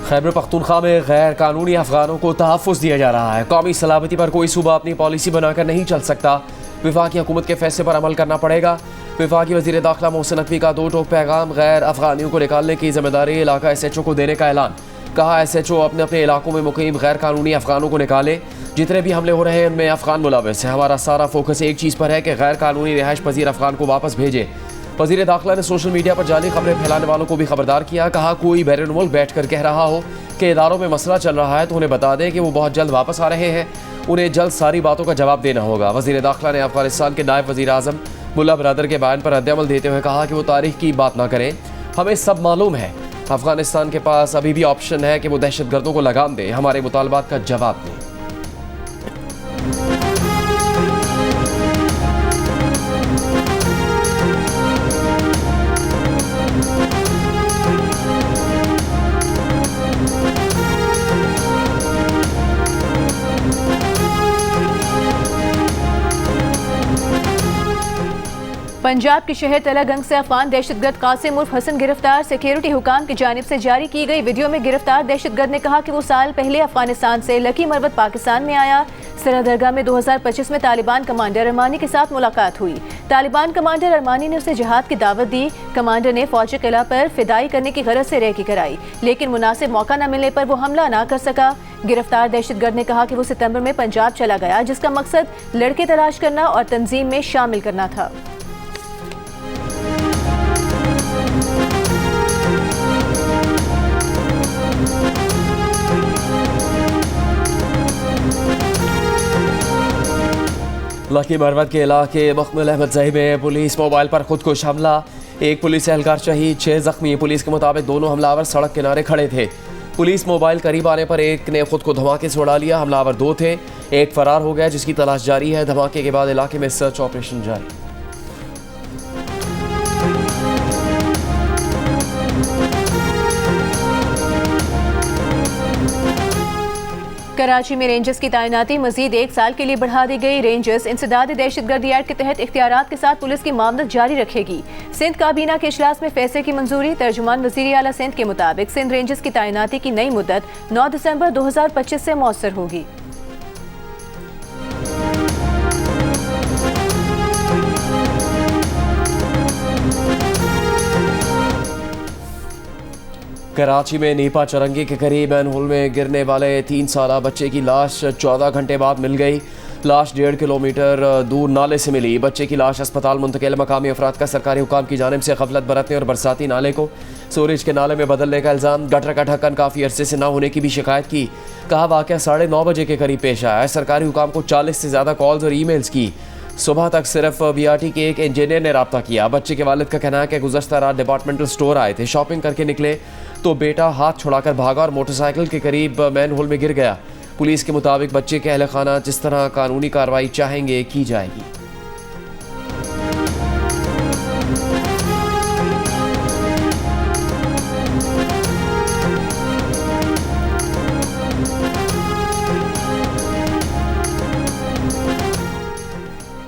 खैबर पख्तूनख्वा में गैर कानूनी अफगानों को तहफ़्फ़ुज़ दिया जा रहा है। कौमी सलामती पर कोई सूबा अपनी पॉलिसी बनाकर नहीं चल सकता। वफाकी हुकूमत के फैसले पर अमल करना पड़ेगा। वफाकी वज़ीर दाखिला मोहसिन नकवी का दो टोक पैगाम। गैर अफगानियों को निकालने की जिम्मेदारी इलाका SHO को देने का ऐलान। कहा SHO अपने अपने इलाकों में मुकीम गैर कानूनी अफगानों को निकाले। जितने भी हमले हो रहे हैं उनमें अफगान मुलविस है। हमारा सारा फोकस एक चीज़ पर है कि गैर कानूनी रिहाइश पजीर अफगान को वापस भेजे। वज़ीर दाखिला ने सोशल मीडिया पर जाली खबरें फैलाने वालों को भी खबरदार किया। कहा कोई बैरून मुल्क बैठ कर कह रहा हो कि इदारों में मसला चल रहा है तो उन्हें बता दें कि वो बहुत जल्द वापस आ रहे हैं। उन्हें जल्द सारी बातों का जवाब देना होगा। वज़ीर दाखिला ने अफगानिस्तान के नायब वज़ीर आज़म मुल्ला बरदर के बयान पर रद्द-ए-अमल देते हुए कहा कि वो तारीख की बात ना करें। हमें सब मालूम है अफगानिस्तान के पास अभी भी ऑप्शन है कि वो दहशतगर्दों को लगाम दे, हमारे मुतालबात का जवाब दें। पंजाब के शहर तलागंग से अफगान दहशतगर्द कासिम उर्फ हसन गिरफ्तार। सिक्योरिटी हुकाम की जानिब से जारी की गई वीडियो में गिरफ्तार दहशतगर्द ने कहा कि वो साल पहले अफगानिस्तान से लकी मरवत पाकिस्तान में आया। सरदरगाह में 2025 में तालिबान कमांडर अरमानी के साथ मुलाकात हुई। तालिबान कमांडर अरमानी ने उसे जिहाद की दावत दी। कमांडर ने फौजी किला पर फिदाई करने की गरज से रेकी कराई, लेकिन मुनासिब मौका न मिलने पर वो हमला न कर सका। गिरफ्तार दहशतगर्द ने कहा कि वो सितंबर में पंजाब चला गया, जिसका मकसद लड़के तलाश करना और तंजीम में शामिल करना था। लकी मरवत के इलाके मुकमिल अहमद ज़ही में पुलिस मोबाइल पर खुदकुश हमला। एक पुलिस एहलकार शहीद, 6 जख्मी। पुलिस के मुताबिक दोनों हमलावर सड़क किनारे खड़े थे। पुलिस मोबाइल करीब आने पर एक ने खुद को धमाके से उड़ा लिया। हमलावर 2 थे, एक फरार हो गया जिसकी तलाश जारी है। धमाके के बाद इलाके में सर्च ऑपरेशन जारी। कराची में रेंजर्स की तैनाती मजीद 1 साल के लिए बढ़ा दी गई। रेंजर्स इंसदाद दहशतगर्दी एक्ट के तहत इख्तियारात के साथ पुलिस की मामलत जारी रखेगी। सिंध काबीना के इजलास में फैसले की मंजूरी। तर्जुमान वज़ीर आला सिंध के मुताबिक सिंध रेंजर्स की तैनाती की नई मुद्दत 9 दिसंबर 2025 से मौसर होगी। कराची में नीपा चरंगी के करीब मैनहोल में गिरने वाले 3 साला बच्चे की लाश 14 घंटे बाद मिल गई। लाश 1.5 किलोमीटर दूर नाले से मिली। बच्चे की लाश अस्पताल मुंतकिल। मकामी अफराद का सरकारी हुकाम की जानिब से गफलत बरतने और बरसाती नाले को सूरज के नाले में बदलने का इल्ज़ाम। गटर का ढक्कन काफ़ी अरसे से न होने की भी शिकायत की। कहा वाक़या 9:30 बजे के करीब पेश आया। सरकारी हुकाम को 40 से ज़्यादा कॉल्स और ईमेल्स की। सुबह तक सिर्फ BRT के एक इंजीनियर ने रब्ता किया। बच्चे के वालिद का कहना है कि गुज़श्ता रात डिपार्टमेंटल स्टोर आए थे, शॉपिंग करके निकले तो बेटा हाथ छुड़ाकर भागा और मोटरसाइकिल के करीब मैनहोल में गिर गया। पुलिस के मुताबिक बच्चे के अहल खाना जिस तरह कानूनी कार्रवाई चाहेंगे की जाएगी।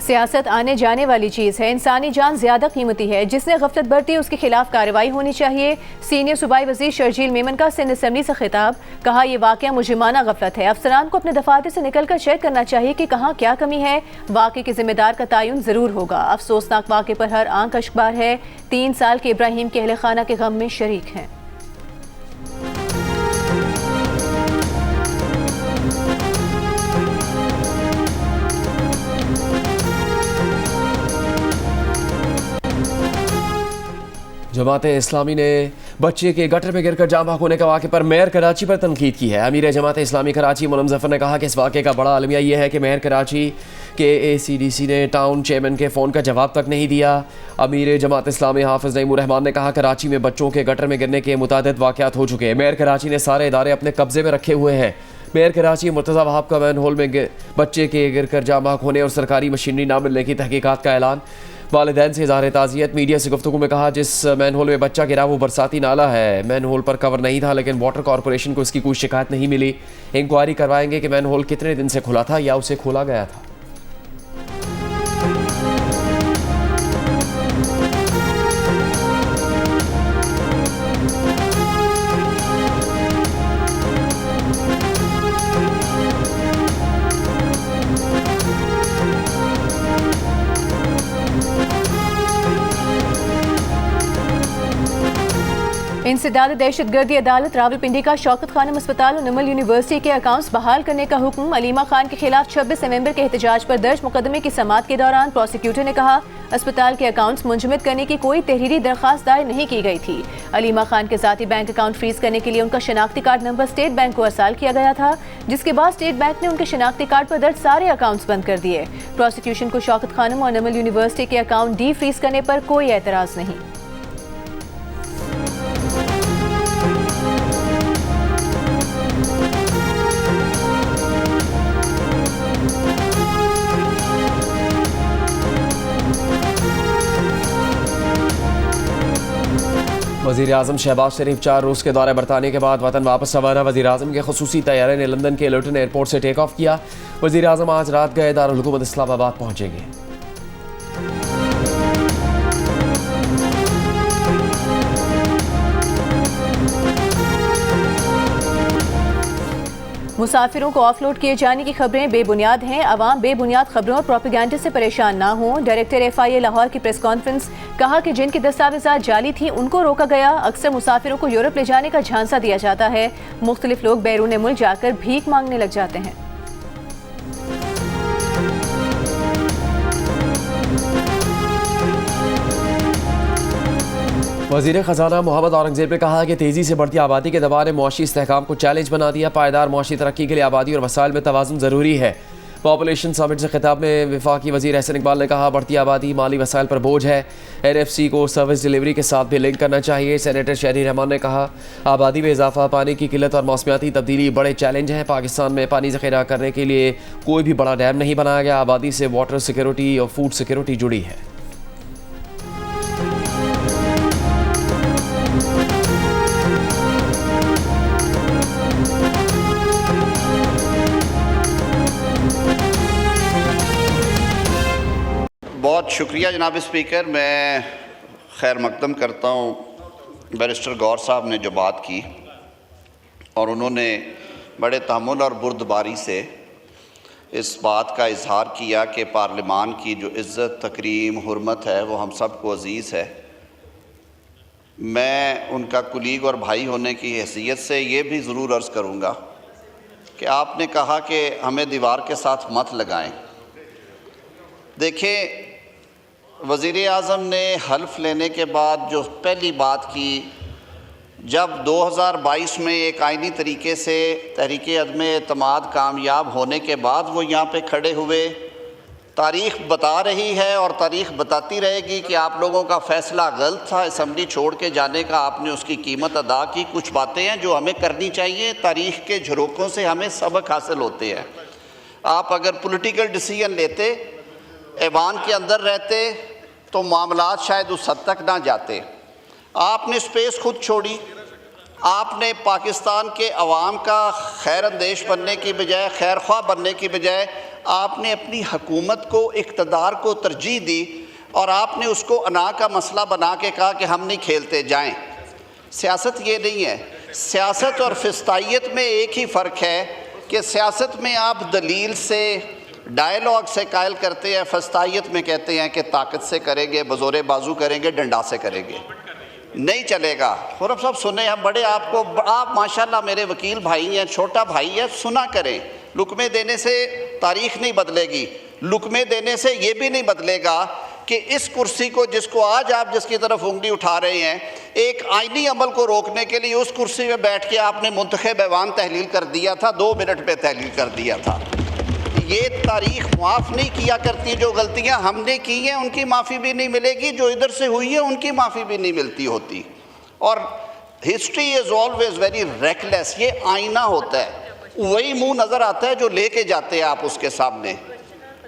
सियासत आने जाने वाली चीज़ है। इंसानी जान ज़्यादा कीमती है। जिसने गफलत बरती उसके खिलाफ कार्रवाई होनी चाहिए। सीनियर सूबाई वज़ीर शर्जील मेमन का सिंध असम्बली से खिताब। कहा यह वाक़या मुजरिमाना गफलत है। अफसरान को अपने दफातर से निकल कर चेक करना चाहिए कि कहाँ क्या कमी है। वाक़े के जिम्मेदार का तयन ज़रूर होगा। अफसोसनाक वाक़े पर हर आंख अश्कबार है। 3 साल के इब्राहिम के अहले खाना के गम में शरीक हैं। जमात इस्लामी ने बच्चे के गटर में गिरकर जाम होने के वाक़े पर मेयर कराची पर तनकीद की है। अमीर जमात इस्लामी कराची मुनम ज़फ़र ने कहा कि इस वाक़े का बड़ा अलमिया यह है कि मेयर कराची के ACDC ने टाउन चेयरमैन के फ़ोन का जवाब तक नहीं दिया। अमीर जमात इस्लामी हाफिज़ नईमुर रहमान ने कहा कराची में बच्चों के गटर में गिरने के मुतादिद वाक़यात हो चुके हैं। मेयर कराची ने सारे इदारे अपने कब्ज़े में रखे हुए हैं। मेयर कराची मुर्तज़ा वहाब का मैनहोल में बच्चे के गिरकर जाम होने और सरकारी मशीनरी ना मिलने की तहकीकात का ऐलान। वालिदैन से इज़हार ताज़ियत। मीडिया से गुफ्तगू में कहा जिस मैनहोल में बच्चा गिरा वो बरसाती नाला है। मैनहोल पर कवर नहीं था, लेकिन वाटर कॉरपोरेशन को इसकी कोई शिकायत नहीं मिली। इंक्वायरी करवाएंगे कि मैनहोल कितने दिन से खुला था या उसे खोला गया था। इंसदाद दहशतगर्दी अदालत रावलपिंडी का शौकत खानम अस्पताल और नमल यूनिवर्सिटी के अकाउंट्स बहाल करने का हुक्म। अलीमा खान के खिलाफ 26 नवंबर के एहतजाज पर दर्ज मुकदमे की समाअत के दौरान प्रोसिक्यूटर ने कहा अस्पताल के अकाउंट्स मुंजमद करने की कोई तहरीरी दरखास्त दायर नहीं की गई थी। अलीमा खान के ज़ाती बैंक अकाउंट फ्रीज करने के लिए उनका शनाख्ती कार्ड नंबर स्टेट बैंक को अरसाल किया गया था, जिसके बाद स्टेट बैंक ने उनके शनाख्ती कार्ड पर दर्ज सारे अकाउंट्स बंद कर दिए। प्रोसिक्यूशन को शौकत खानम और नमल यूनिवर्सिटी के अकाउंट डी फ्रीज करने पर कोई एतराज नहीं। वज़ीर आज़म शहबाज शरीफ 4 रोज़ के दौरे बरतानिया के बाद वतन वापस रवाना। वज़ीर आज़म के खसूसी तैयारे ने लंदन के लुटन एयरपोर्ट से टेक ऑफ किया। वज़ीर आज़म आज रात गए दारुल हुकूमत इस्लामाबाद पहुँचेंगे। मुसाफिरों को ऑफलोड किए जाने की खबरें बेबुनियाद हैं। अवाम बेबुनियाद खबरों और प्रोपेगेंडा से परेशान ना हों। डायरेक्टर FIA लाहौर की प्रेस कॉन्फ्रेंस। कहा कि जिनकी दस्तावेज़ात जाली थी उनको रोका गया। अक्सर मुसाफिरों को यूरोप ले जाने का झांसा दिया जाता है। मुख्तलिफ लोग बैरून मुल्क जाकर भीख मांगने लग जाते हैं। वज़ीर ख़जाना मोहम्मद औरंगज़ेब ने कहा कि तेज़ी से बढ़ती आबादी के दबाव ने मुआशी इस्तेहकाम को चैलेंज बना दिया। पायदार मुआशी तरक्की के लिए आबादी और वसाइल में तवाज़ुन ज़रूरी है। पॉपुलेशन समिट से खिताब में वफाकी वज़ीर एहसन इकबाल ने कहा बढ़ती आबादी माली वसाइल पर बोझ है। NFC को सर्विस डिलीवरी के साथ भी लिंक करना चाहिए। सेनेटर शहरी रहमान ने कहा आबादी में इजाफा, पानी की किल्लत और मौसमियाती तब्दीली बड़े चैलेंज हैं। पाकिस्तान में पानी ज़ख़ीरा करने के लिए कोई भी बड़ा डैम नहीं बनाया गया। आबादी से वाटर सिक्योरिटी और फूड सिक्योरिटी जुड़ी है। बहुत शुक्रिया जनाब स्पीकर। मैं खैर मकदम करता हूँ बैरिस्टर गौर साहब ने जो बात की और उन्होंने बड़े तहम्मुल और बुर्दबारी से इस बात का इजहार किया कि पार्लिमान की जो इज़्ज़त, तकरीम, हुर्मत है वो हम सब को अज़ीज़ है। मैं उनका कुलीग और भाई होने की हैसियत से ये भी ज़रूर अर्ज़ करूँगा कि आपने कहा कि हमें दीवार के साथ मत लगाएं। देखें, वज़ीर आज़म ने हल्फ लेने के बाद जो पहली बात की, जब 2022 में एक आइनी तरीके से तहरीक अदम एतमाद कामयाब होने के बाद वो यहाँ पे खड़े हुए, तारीख़ बता रही है और तारीख़ बताती रहेगी कि आप लोगों का फ़ैसला गलत था, असम्बली छोड़ के जाने का, आपने उसकी कीमत अदा की। कुछ बातें हैं जो हमें करनी चाहिए, तारीख़ के झरोकों से हमें सबक हासिल होते हैं। आप अगर पॉलिटिकल डिसीजन लेते, ऐवान के अंदर रहते, तो मामलात शायद उस हद तक ना जाते। आपने स्पेस खुद छोड़ी। आपने पाकिस्तान के अवाम का खैर अंदेश बनने की बजाय, खैर ख्वाह बनने की बजाय, आपने अपनी हुकूमत को, इक़्तिदार को तरजीह दी और आपने उसको अना का मसला बना के कहा कि हम नहीं खेलते, जाएं। सियासत ये नहीं है। सियासत और फिस्तायत में एक ही फ़र्क है कि सियासत में आप दलील से, डायलॉग से कायल करते हैं, फस्तायत में कहते हैं कि ताकत से करेंगे, बज़ोरे बाजू करेंगे, डंडा से करेंगे। नहीं चलेगा। खुरब साहब सुने, हम बड़े आप माशाल्लाह मेरे वकील भाई हैं, छोटा भाई है, सुना करें। लुकमे देने से तारीख़ नहीं बदलेगी। लुकमे देने से ये भी नहीं बदलेगा कि इस कुर्सी को, जिसको आज आप जिसकी तरफ उंगली उठा रहे हैं, एक आइनी अमल को रोकने के लिए उस कुर्सी में बैठ के आपने मुंतखब ऐवान तहलील कर दिया था, 2 मिनट पे तहलील कर दिया था। ये तारीख़ माफ़ नहीं किया करती। जो गलतियां हमने की हैं उनकी माफ़ी भी नहीं मिलेगी, जो इधर से हुई है उनकी माफ़ी भी नहीं मिलती होती। और history is always very reckless. ये आईना होता है, वही मुंह नज़र आता है जो लेके जाते हैं आप उसके सामने,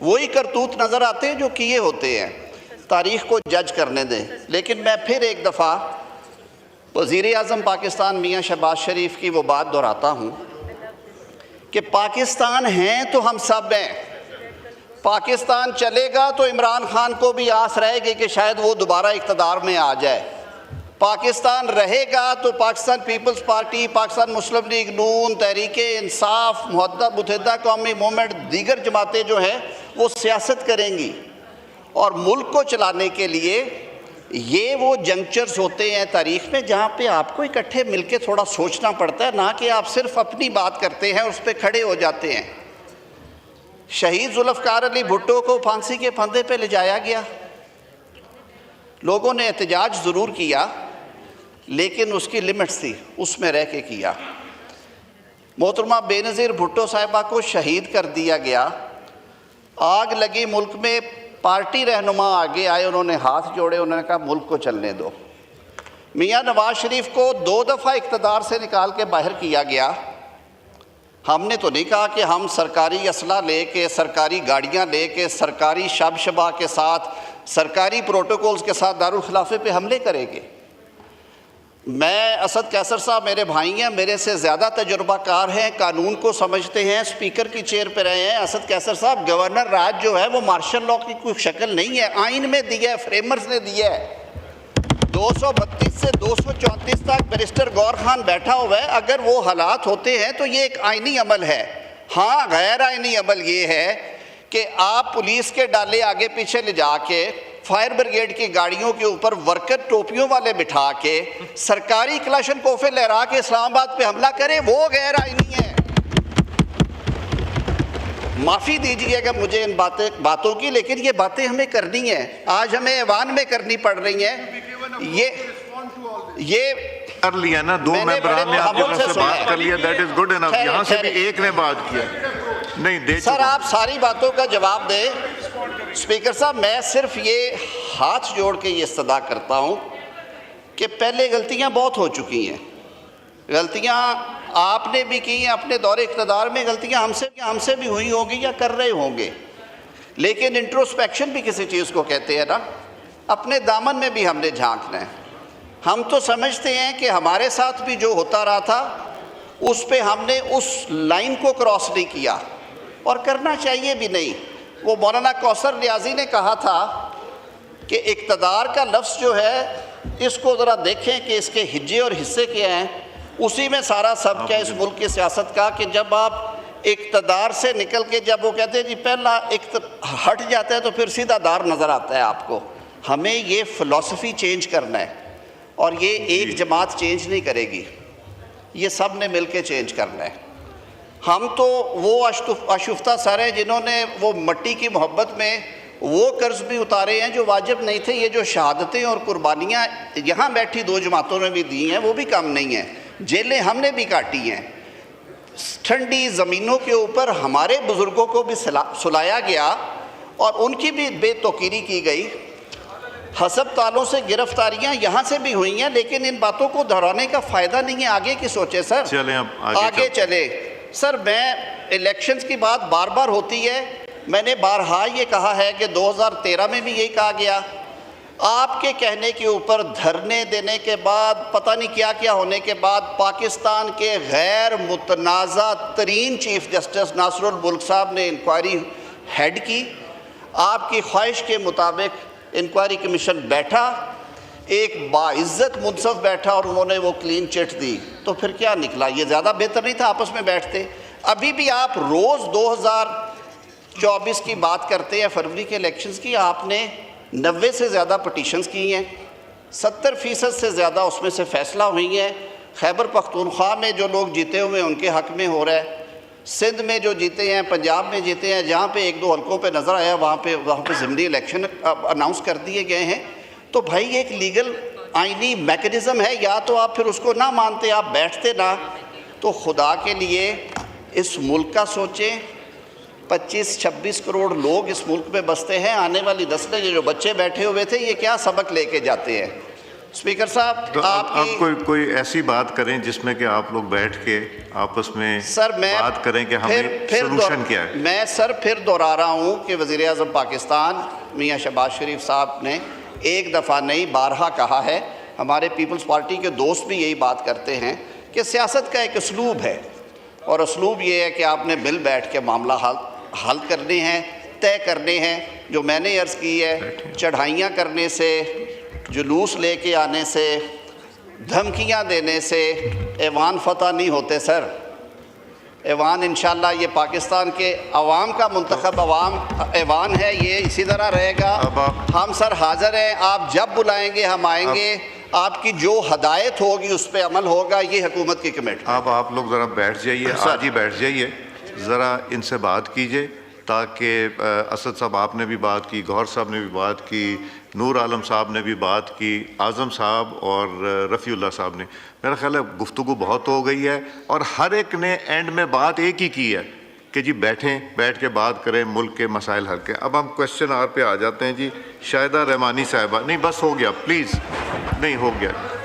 वही करतूत नज़र आते हैं जो किए होते हैं। तारीख़ को जज करने दें। लेकिन मैं फिर एक दफ़ा वज़ीर आज़म पाकिस्तान मियाँ शहबाज शरीफ की वो बात दोहराता हूँ कि पाकिस्तान हैं तो हम सब हैं। पाकिस्तान चलेगा तो इमरान खान को भी आस रहेगी कि शायद वो दोबारा इक़्तिदार में आ जाए। पाकिस्तान रहेगा तो पाकिस्तान पीपल्स पार्टी, पाकिस्तान मुस्लिम लीग नून, तहरीक इंसाफ, मुत्तहिदा कौमी मूवमेंट, दीगर जमातें जो हैं वो सियासत करेंगी और मुल्क को चलाने के लिए ये वो जंक्चर्स होते हैं तारीख में जहाँ पे आपको इकट्ठे मिलके थोड़ा सोचना पड़ता है, ना कि आप सिर्फ अपनी बात करते हैं, उस पर खड़े हो जाते हैं। शहीद जुल्फ़िकार अली भुट्टो को फांसी के फंदे पे ले जाया गया, लोगों ने एहतजाज ज़रूर किया लेकिन उसकी लिमिट्स थी, उसमें रह के किया। मोहतरमा बेनज़ीर भुट्टो साहिबा को शहीद कर दिया गया। आग लगी मुल्क में, पार्टी रहनुमा आगे आए, उन्होंने हाथ जोड़े, उन्होंने कहा मुल्क को चलने दो। मियां नवाज शरीफ को 2 दफ़ा इक़्तिदार से निकाल के बाहर किया गया। हमने तो नहीं कहा कि हम सरकारी असला लेके, सरकारी गाड़ियां लेके, सरकारी शब-शबा के साथ, सरकारी प्रोटोकॉल्स के साथ दारुल खिलाफे पे हमले करेंगे। मैं, असद कैसर साहब मेरे भाई हैं, मेरे से ज़्यादा तजुर्बाकार हैं, कानून को समझते हैं, स्पीकर की चेयर पे रहे हैं। असद कैसर साहब, गवर्नर राज जो है वो मार्शल लॉ की कोई शक्ल नहीं है, आइन में दिया है, फ्रेमर्स ने दिया है। 232 से 234 तक बैरिस्टर गौर खान बैठा हुआ है। अगर वो हालात होते हैं तो ये एक आइनी अमल है। हाँ, गैर आइनी अमल ये है कि आप पुलिस के डाले आगे पीछे ले जाके, फायर ब्रिगेड की गाड़ियों के ऊपर वर्कर टोपियों वाले बिठा के, सरकारी क्लाशन कोफे लहरा के इस्लामाबाद पे हमला करें, वो गैर आइनी है। माफ़ी दीजिएगा मुझे इन बातों की, लेकिन ये बातें हमें करनी है, आज हमें ऐवान में करनी पड़ रही हैं। ये कर लिया ना, 2 मेंबरान ने आपकी तरफ से बात कर लिया, दैट इज गुड इनफ। यहाँ से भी एक ने बात किया नहीं दे। सर, आप सारी बातों का जवाब दें। स्पीकर साहब, मैं सिर्फ ये हाथ जोड़ के ये इस्तदा करता हूँ कि पहले गलतियाँ बहुत हो चुकी हैं, गलतियाँ आपने भी की हैं, अपने दौरे इक़्तिदार में गलतियाँ हमसे भी हुई होगी या कर रहे होंगे, लेकिन इंट्रोस्पेक्शन भी किसी चीज़ को कहते हैं ना, अपने दामन में भी हमने झांकना है। हम तो समझते हैं कि हमारे साथ भी जो होता रहा था उस पे हमने उस लाइन को क्रॉस नहीं किया और करना चाहिए भी नहीं। वो मौलाना कौसर नियाज़ी ने कहा था कि इक़्तिदार का लफ्ज़ जो है, इसको ज़रा देखें कि इसके हिज्जे और हिस्से क्या हैं, उसी में सारा सब क्या इस मुल्क की सियासत का, कि जब आप इक़्तिदार से निकल के, जब वो कहते हैं जी पहला हट जाता है तो फिर सीधा दार नज़र आता है आपको। हमें ये फ़िलॉसफी चेंज करना है और ये एक जमात चेंज नहीं करेगी, ये सब ने मिल के चेंज करना है। हम तो वो आशुफ्ता सर हैं जिन्होंने वो मट्टी की मोहब्बत में वो कर्ज भी उतारे हैं जो वाजिब नहीं थे। ये जो शहादतें और कुर्बानियाँ यहाँ बैठी 2 जमातों ने भी दी हैं वो भी कम नहीं हैं, जेलें हमने भी काटी हैं, ठंडी ज़मीनों के ऊपर हमारे बुज़ुर्गों को भी सुलाया गया और उनकी भी बेतौकीरी की गई। हस्पतालों से गिरफ्तारियां यहाँ से भी हुई हैं, लेकिन इन बातों को दोहराने का फ़ायदा नहीं है। आगे की सोचे सर, चलें अब आगे चले। सर, मैं इलेक्शंस की बात बार बार होती है, मैंने बारहा ये कहा है कि 2013 में भी यही कहा गया। आपके कहने के ऊपर धरने देने के बाद, पता नहीं क्या क्या होने के बाद, पाकिस्तान के गैर मुतनाज़ा तरीन चीफ जस्टिस नासरुल मुल्क साहब ने इंक्वायरी हेड की। आपकी ख्वाहिश के मुताबिक इंक्वायरी कमीशन बैठा, एक बाइज़्ज़त मुनसफ बैठा और उन्होंने वो क्लीन चिट दी। तो फिर क्या निकला? ये ज़्यादा बेहतर नहीं था आपस में बैठते? अभी भी आप रोज़ 2024 की बात करते हैं, फरवरी के इलेक्शंस की। आपने 90 से ज़्यादा पटिशन्स की हैं, 70% से ज़्यादा उसमें से फ़ैसला हुई हैं। खैबर पख्तूनख्वा में जो लोग जीते हुए उनके हक़ में हो रहा है, सिंध में जो जीते हैं, पंजाब में जीते हैं, जहाँ पे 1-2 हल्कों पे नज़र आया वहाँ पे ज़िमनी इलेक्शन अनाउंस कर दिए गए हैं। तो भाई एक लीगल आइनी मैकेनिज़्म है, या तो आप फिर उसको ना मानते, आप बैठते ना। तो खुदा के लिए इस मुल्क का सोचें। 25-26 करोड़ लोग इस मुल्क में बसते हैं, आने वाली नस्लें, जो बच्चे बैठे हुए थे, ये क्या सबक लेके जाते हैं? स्पीकर साहब, तो आप कोई ऐसी बात करें जिसमें कि आप लोग बैठ के आपस में बात करें कि हमें सलूशन क्या है। मैं सर फिर दोहरा रहा हूँ कि वज़ीर आज़म पाकिस्तान मियाँ शहबाज शरीफ साहब ने एक दफ़ा नहीं बारहा कहा है, हमारे पीपल्स पार्टी के दोस्त भी यही बात करते हैं कि सियासत का एक उसलूब है, और उसलूब ये है कि आपने मिल बैठ के मामला हल करने हैं, तय करने हैं। जो मैंने अर्ज़ की है, चढ़ाइयाँ करने से, जुलूस लेके आने से, धमकियाँ देने से ऐवान फतह नहीं होते सर। ऐवान इंशाल्लाह ये पाकिस्तान के अवाम का मुंतखब ऐवान है, ये इसी तरह रहेगा। हम सर हाज़िर हैं, आप जब बुलाएंगे हम आएंगे, आपकी जो हदायत होगी उस पर अमल होगा। ये हुकूमत की कमेटी। अब आप लोग ज़रा बैठ जाइए, आज ही बैठ जाइए, ज़रा इनसे बात कीजिए ताकि असद साहब आपने भी बात की, गौहर साहब ने भी बात की, नूर आलम साहब ने भी बात की, आज़म साहब और रफ़ीउल्लाह साहब ने, मेरा ख्याल है गुफ्तगू बहुत हो गई है और हर एक ने एंड में बात एक ही की है कि जी बैठें, बैठ के बात करें, मुल्क के मसाइल हल के। अब हम क्वेश्चन आर पे आ जाते हैं जी। शाहिदा रहमानी साहिबा, नहीं बस हो गया, प्लीज़, नहीं हो गया।